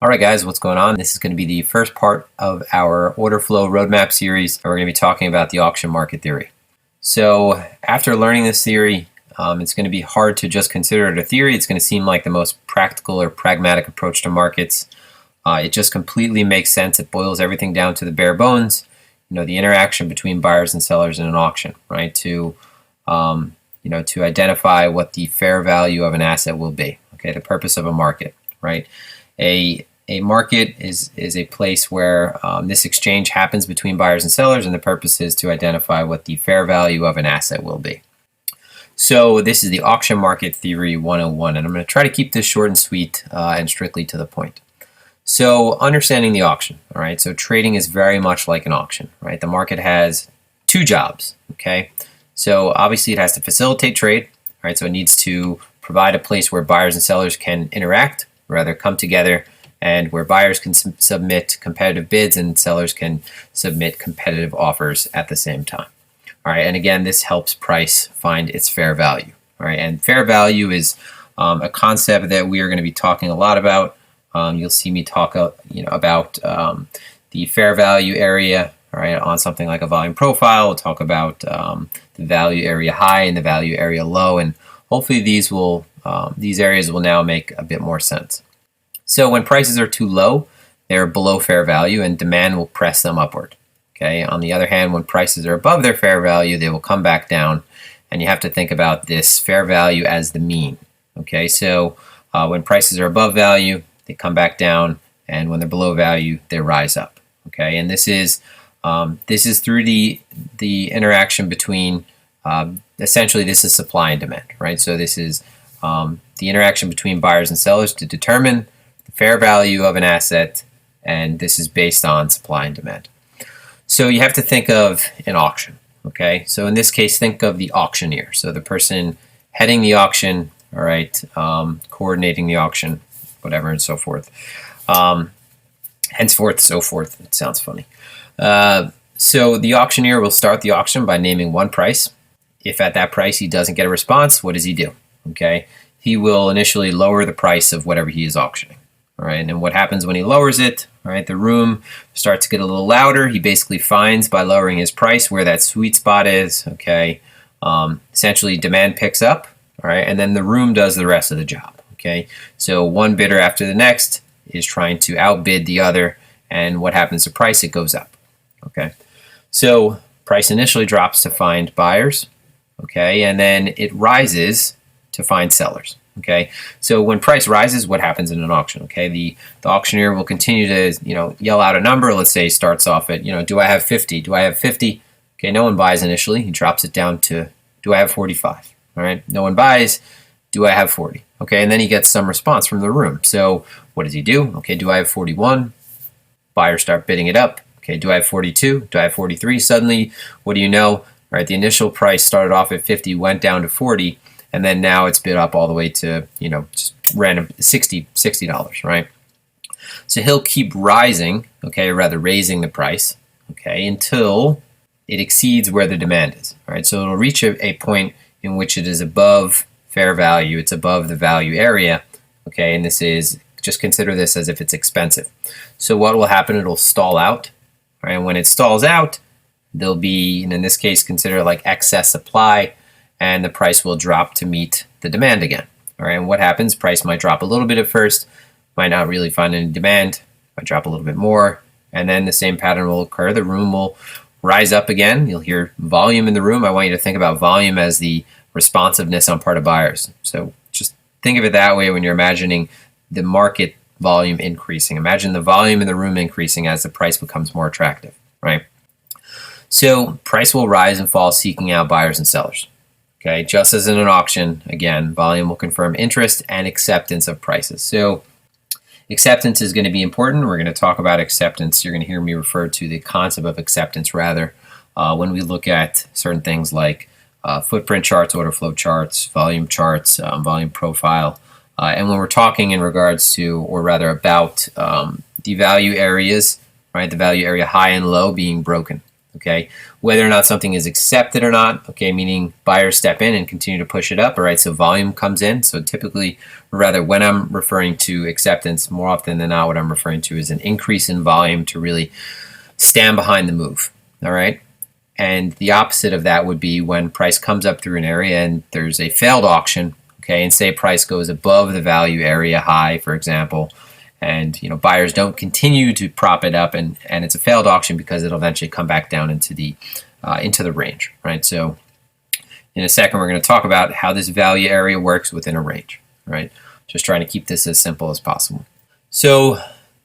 Alright guys, what's going on? This is going to be the first part of our order flow roadmap series. We're going to be talking about the auction market theory. So after learning this theory, it's going to be hard to just consider it a theory. It's going to seem like the most practical or pragmatic approach to markets. It just completely makes sense. It boils everything down to the bare bones, the interaction between buyers and sellers in an auction, right? To identify what the fair value of an asset will be, okay, the purpose of a market, right? A market is a place where this exchange happens between buyers and sellers, and the purpose is to identify what the fair value of an asset will be. So this is the auction market theory 101, and I'm going to try to keep this short and sweet and strictly to the point. So understanding the auction, all right, so trading is very much like an auction, right? The market has two jobs, okay? So obviously it has to facilitate trade, right? So it needs to provide a place where buyers and sellers can interact, rather come together, and where buyers can submit competitive bids and sellers can submit competitive offers at the same time. All right, and again, this helps price find its fair value. All right, and fair value is a concept that we are going to be talking a lot about. You'll see me talk about the fair value area, all right, on something like a volume profile. We'll talk about the value area high and the value area low, and hopefully these areas will now make a bit more sense. So when prices are too low, they're below fair value and demand will press them upward. Okay. On the other hand, when prices are above their fair value, they will come back down, and you have to think about this fair value as the mean. Okay. So when prices are above value, they come back down, and when they're below value, they rise up. Okay. And this is through the interaction between essentially this is supply and demand, right? So this is the interaction between buyers and sellers to determine the fair value of an asset, and this is based on supply and demand. So you have to think of an auction, okay? So in this case, think of the auctioneer. So the person heading the auction, all right, coordinating the auction, whatever, and so forth. Henceforth, so forth. It sounds funny. So the auctioneer will start the auction by naming one price. If at that price he doesn't get a response, what does he do? Okay, he will initially lower the price of whatever he is auctioning. All right, and what happens when he lowers it? All right, the room starts to get a little louder. He basically finds by lowering his price where that sweet spot is. Okay, essentially demand picks up. All right, and then the room does the rest of the job. Okay, so one bidder after the next is trying to outbid the other, and what happens to price? It goes up. Okay, so price initially drops to find buyers. Okay, and then it rises to find sellers. Okay, so when price rises, what happens in an auction? Okay, the auctioneer will continue to yell out a number. Let's say starts off at do I have 50? Do I have 50? Okay, no one buys initially. He drops it down to do I have 45? All right, no one buys. Do I have 40? Okay, and then he gets some response from the room. So what does he do? Okay, do I have 41? Buyers start bidding it up. Okay, do I have 42? Do I have 43? Suddenly, what do you know? Right, the initial price started off at 50, went down to 40. And then now it's bid up all the way to, just random $60, right? So he'll keep rising, okay, or rather raising the price, okay, until it exceeds where the demand is, right? So it'll reach a point in which it is above fair value. It's above the value area, okay, and this is, just consider this as if it's expensive. So what will happen? It'll stall out, right? And when it stalls out, there'll be, and in this case, consider it like excess supply, and the price will drop to meet the demand again. All right, and what happens? Price might drop a little bit at first, might not really find any demand, might drop a little bit more, and then the same pattern will occur. The room will rise up again. You'll hear volume in the room. I want you to think about volume as the responsiveness on part of buyers. So just think of it that way when you're imagining the market volume increasing. Imagine the volume in the room increasing as the price becomes more attractive, right? So price will rise and fall, seeking out buyers and sellers. Okay, just as in an auction, again, volume will confirm interest and acceptance of prices. So acceptance is going to be important. We're going to talk about acceptance. You're going to hear me refer to the concept of acceptance rather when we look at certain things like footprint charts, order flow charts, volume profile. And when we're talking in regards to, or rather about the value areas, right, the value area high and low being broken. Okay, whether or not something is accepted or not, okay, meaning buyers step in and continue to push it up, all right, so volume comes in. So typically, or rather when I'm referring to acceptance, more often than not, what I'm referring to is an increase in volume to really stand behind the move, all right? And the opposite of that would be when price comes up through an area and there's a failed auction, okay, and say price goes above the value area high, for example, and buyers don't continue to prop it up, and it's a failed auction because it'll eventually come back down into the range, right? So in a second we're going to talk about how this value area works within a range, right? Just trying to keep this as simple as possible. So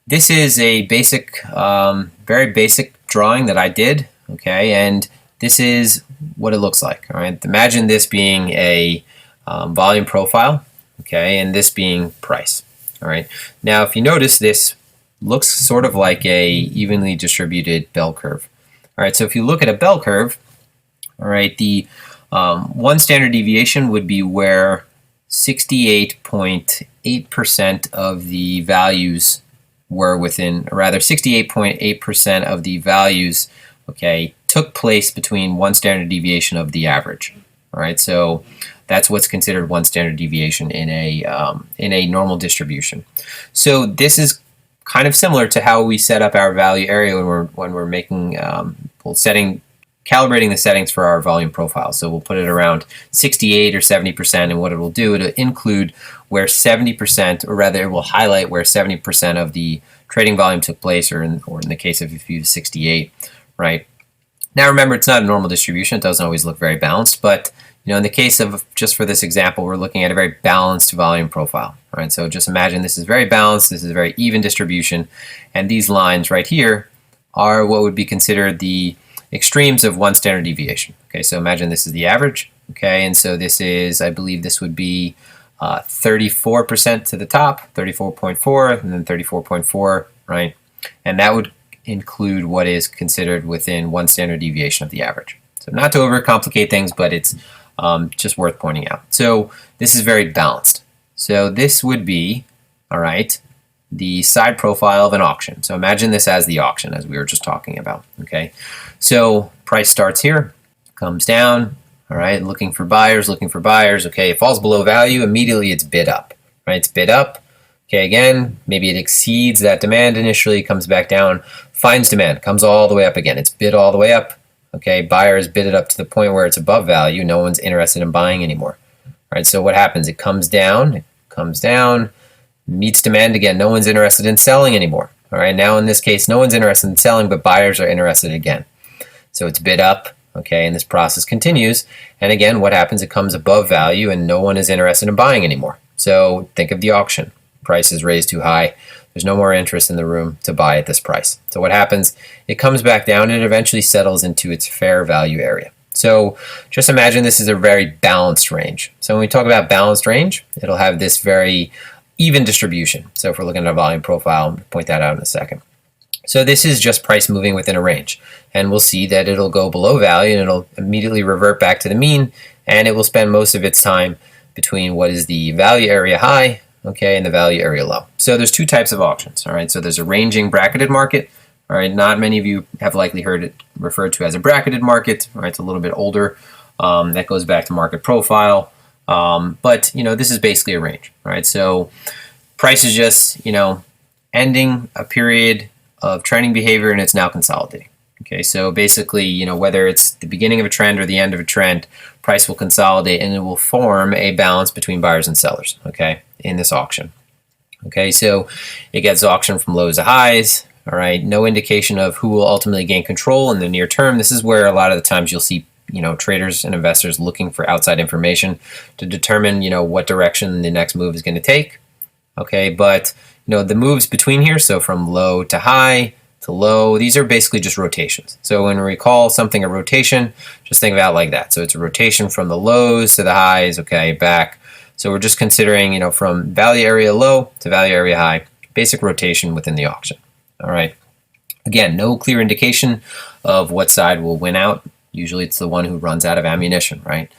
this is a basic, very basic drawing that I did, okay, and this is what it looks like, all right? Imagine this being a volume profile, okay, and this being price. All right. Now, if you notice, this looks sort of like a evenly distributed bell curve. All right. So if you look at a bell curve, all right, the one standard deviation would be where 68.8% of the values were within, or rather 68.8% of the values, okay, took place between one standard deviation of the average. All right. So that's what's considered one standard deviation in a normal distribution. So this is kind of similar to how we set up our value area when we're making calibrating the settings for our volume profile. So we'll put it around 68 or 70%, and what it will do, it'll include where 70%, or rather, it will highlight where 70% of the trading volume took place, or in the case of if you use 68, right? Now remember, it's not a normal distribution; it doesn't always look very balanced, but in the case of, just for this example, we're looking at a very balanced volume profile, right? So just imagine this is very balanced, this is a very even distribution, and these lines right here are what would be considered the extremes of one standard deviation. Okay, so imagine this is the average, okay, and so this is, I believe this would be 34% to the top, 34.4, and then 34.4, right? And that would include what is considered within one standard deviation of the average. So not to overcomplicate things, but it's just worth pointing out. So this is very balanced. So this would be, all right, the side profile of an auction. So imagine this as the auction, as we were just talking about, okay? So price starts here, comes down, all right, looking for buyers, okay? It falls below value, immediately it's bid up, right? It's bid up, okay, again, maybe it exceeds that demand initially, comes back down, finds demand, comes all the way up again. It's bid all the way up. Okay, buyers bid it up to the point where it's above value. No one's interested in buying anymore. All right, so what happens? It comes down, meets demand again. No one's interested in selling anymore. All right, now in this case, no one's interested in selling, but buyers are interested again. So it's bid up, okay, and this process continues. And again, what happens? It comes above value and no one is interested in buying anymore. So think of the auction. Price is raised too high. There's no more interest in the room to buy at this price. So what happens? It comes back down and it eventually settles into its fair value area. So just imagine this is a very balanced range. So when we talk about balanced range, it'll have this very even distribution. So if we're looking at a volume profile, I'll point that out in a second. So this is just price moving within a range. And we'll see that it'll go below value and it'll immediately revert back to the mean, and it will spend most of its time between what is the value area high, okay, and the value area low. So there's two types of auctions, all right? So there's a ranging bracketed market, all right? Not many of you have likely heard it referred to as a bracketed market, all right? It's a little bit older. That goes back to market profile. But, this is basically a range, all right? So price is just, ending a period of trending behavior and it's now consolidating. Okay, so basically, whether it's the beginning of a trend or the end of a trend, price will consolidate and it will form a balance between buyers and sellers, okay, in this auction. Okay, so it gets auctioned from lows to highs, all right, no indication of who will ultimately gain control in the near term. This is where a lot of the times you'll see, traders and investors looking for outside information to determine, what direction the next move is going to take. Okay, but, the moves between here, so from low to high, to low, these are basically just rotations. So when we call something a rotation, just think about it like that. So it's a rotation from the lows to the highs, okay, back. So we're just considering, from value area low to value area high, basic rotation within the auction. All right. Again, no clear indication of what side will win out. Usually it's the one who runs out of ammunition, right?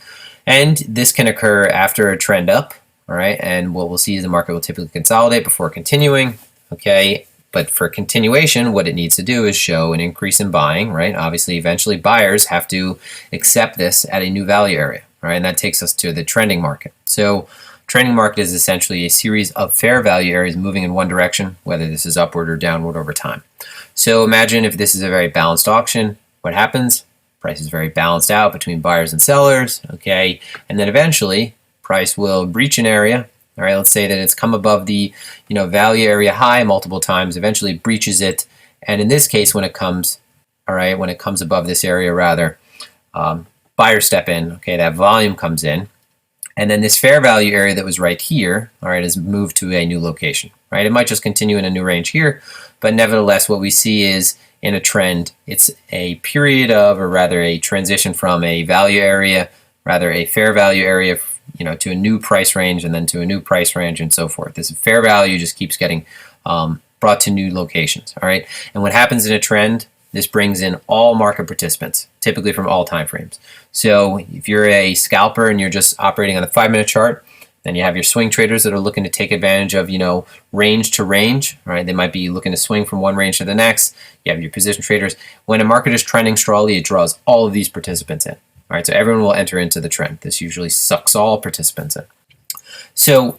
And this can occur after a trend up, all right? And what we'll see is the market will typically consolidate before continuing, okay? But for continuation, what it needs to do is show an increase in buying, right? Obviously, eventually buyers have to accept this at a new value area, right? And that takes us to the trending market. So trending market is essentially a series of fair value areas moving in one direction, whether this is upward or downward over time. So imagine if this is a very balanced auction, what happens? Price is very balanced out between buyers and sellers, okay? And then eventually, price will breach an area. All right, let's say that it's come above the value area high multiple times, eventually breaches it. And in this case, when it comes above this area rather, buyers step in, okay, that volume comes in. And then this fair value area that was right here, all right, is moved to a new location, right? It might just continue in a new range here, but nevertheless, what we see is in a trend, it's a period of, or rather a transition from a value area, rather a fair value area, to a new price range and then to a new price range and so forth. This fair value just keeps getting brought to new locations, all right? And what happens in a trend, this brings in all market participants, typically from all time frames. So if you're a scalper and you're just operating on the 5-minute chart, then you have your swing traders that are looking to take advantage of, range to range, right? They might be looking to swing from one range to the next. You have your position traders. When a market is trending strongly, it draws all of these participants in. All right, so everyone will enter into the trend. This usually sucks all participants in. So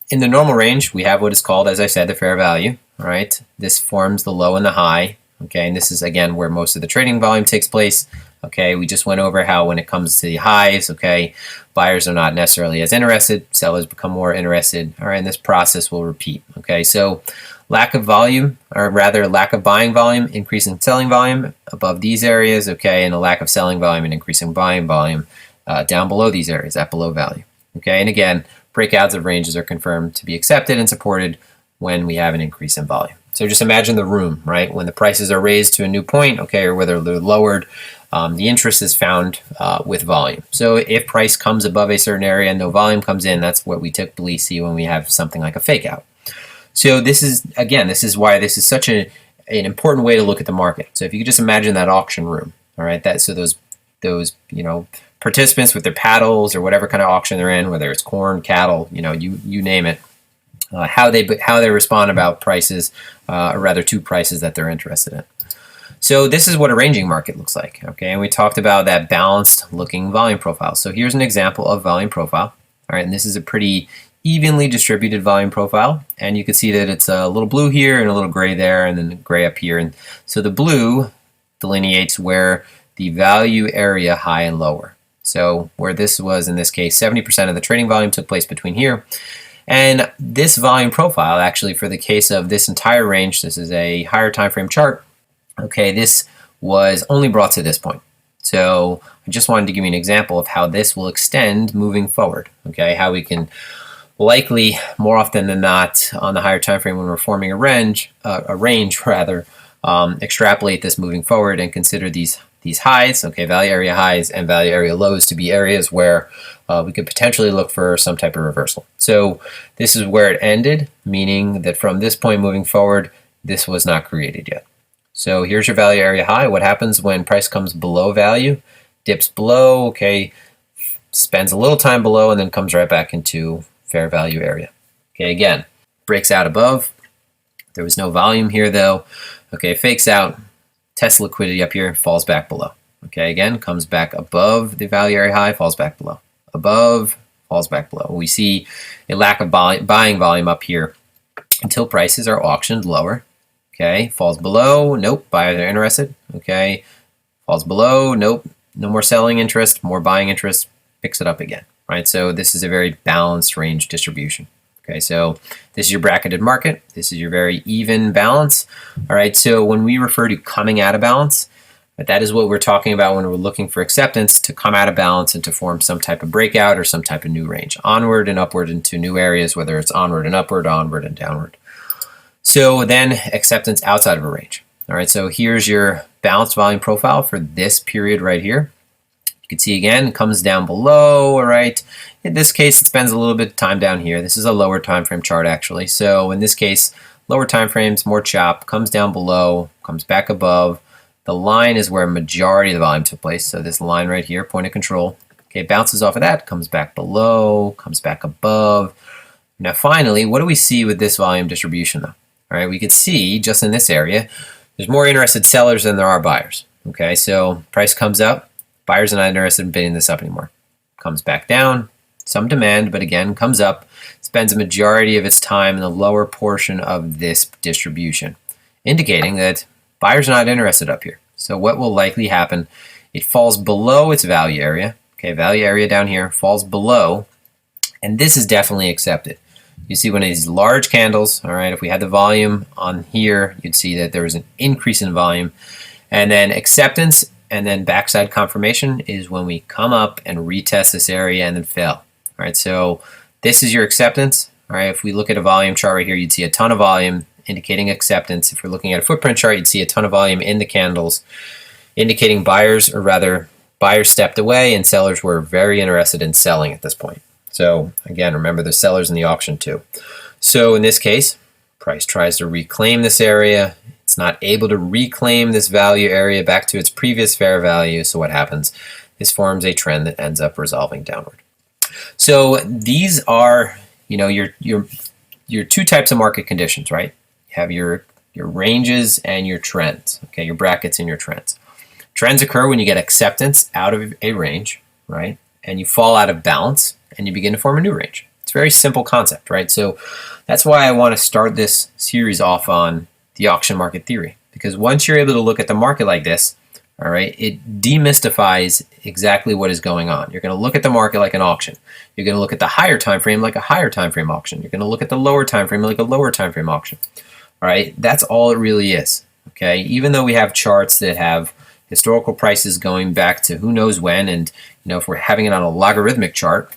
in the normal range, we have what is called, as I said, the fair value. All right, this forms the low and the high. Okay, and this is again where most of the trading volume takes place. Okay, we just went over how when it comes to the highs, okay, buyers are not necessarily as interested, sellers become more interested. All right, and this process will repeat. Okay, so lack of volume, or rather lack of buying volume, increase in selling volume above these areas, okay, and a lack of selling volume and increasing buying volume down below these areas at below value. Okay, and again, breakouts of ranges are confirmed to be accepted and supported when we have an increase in volume. So just imagine the room, right? When the prices are raised to a new point, okay, or whether they're lowered, the interest is found with volume. So if price comes above a certain area and no volume comes in, that's what we typically see when we have something like a fake out. So this is why this is such an important way to look at the market. So if you could just imagine that auction room, all right, so those participants with their paddles or whatever kind of auction they're in, whether it's corn, cattle, you name it, how they respond about prices, or rather to prices that they're interested in. So this is what a ranging market looks like, okay? And we talked about that balanced looking volume profile. So here's an example of volume profile, all right? And this is a pretty evenly distributed volume profile. And you can see that it's a little blue here and a little gray there and then gray up here. And so the blue delineates where the value area high and lower. So where this was, in this case, 70% of the trading volume took place between here. And this volume profile, actually, for the case of this entire range, this is a higher time frame chart. Okay, this was only brought to this point. So I just wanted to give you an example of how this will extend moving forward. Okay, how we can likely, more often than not, on the higher time frame when we're forming a range, extrapolate this moving forward and consider these highs, okay, value area highs and value area lows to be areas where we could potentially look for some type of reversal. So this is where it ended, meaning that from this point moving forward, this was not created yet. So here's your value area high. What happens when price comes below value, dips below, okay, spends a little time below, and then comes right back into fair value area. Okay, again, breaks out above. There was no volume here though. Okay, fakes out, tests liquidity up here, falls back below. Okay, again, comes back above the value area high, falls back below. Above, falls back below. We see a lack of buying volume up here until prices are auctioned lower. Okay, falls below, nope, buyers are interested. Okay, falls below, nope, no more selling interest, more buying interest, picks it up again, right? So this is a very balanced range distribution. Okay, so this is your bracketed market. This is your very even balance. All right, so when we refer to coming out of balance, that is what we're talking about when we're looking for acceptance to come out of balance and to form some type of breakout or some type of new range, onward and upward into new areas, whether it's onward and upward, onward and downward. So then acceptance outside of a range. All right, so here's your balanced volume profile for this period right here. You can see again, it comes down below, all right. In this case, it spends a little bit of time down here. This is a lower time frame chart actually. So in this case, lower time frames, more chop, comes down below, comes back above. The line is where a majority of the volume took place. So this line right here, point of control, okay, bounces off of that, comes back below, comes back above. Now finally, what do we see with this volume distribution though? All right, we could see just in this area, there's more interested sellers than there are buyers. Okay, so price comes up, buyers are not interested in bidding this up anymore. Comes back down, some demand, but again, comes up, spends a majority of its time in the lower portion of this distribution, indicating that buyers are not interested up here. So what will likely happen, it falls below its value area. Okay, value area down here falls below, and this is definitely accepted. You see one of these large candles, all right, if we had the volume on here, you'd see that there was an increase in volume. And then acceptance and then backside confirmation is when we come up and retest this area and then fail. All right, so this is your acceptance. All right, if we look at a volume chart right here, you'd see a ton of volume indicating acceptance. If we're looking at a footprint chart, you'd see a ton of volume in the candles, indicating buyers, or rather buyers stepped away and sellers were very interested in selling at this point. So again, remember there's sellers in the auction too. So in this case, price tries to reclaim this area. It's not able to reclaim this value area back to its previous fair value. So what happens? This forms a trend that ends up resolving downward. So these are, your two types of market conditions, right? You have your ranges and your trends, okay, your brackets and your trends. Trends occur when you get acceptance out of a range, right? And you fall out of balance and you begin to form a new range. It's a very simple concept, right? So that's why I want to start this series off on the auction market theory, because once you're able to look at the market like this, all right, it demystifies exactly what is going on. You're going to look at the market like an auction. You're going to look at the higher time frame like a higher time frame auction. You're going to look at the lower time frame like a lower time frame auction. All right, that's all it really is. Okay, even though we have charts that have historical prices going back to who knows when, and if we're having it on a logarithmic chart,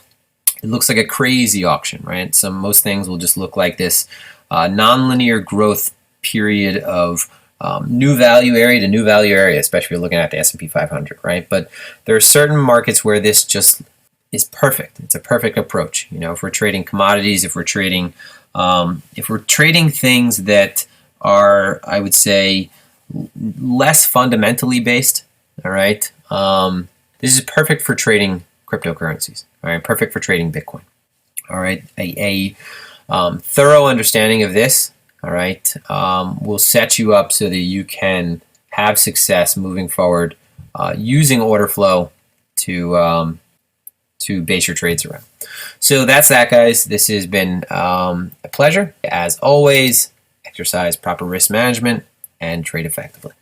it looks like a crazy auction, right? So most things will just look like this nonlinear growth period of new value area to new value area, especially if you're looking at the S&P 500, right? But there are certain markets where this just is perfect. It's a perfect approach. If we're trading commodities, if we're trading things that are, I would say, less fundamentally based, all right? This is perfect for trading cryptocurrencies, all right? Perfect for trading Bitcoin, all right? A thorough understanding of this, all right, will set you up so that you can have success moving forward using order flow to base your trades around. So that's that, guys. This has been a pleasure. As always, exercise proper risk management and trade effectively.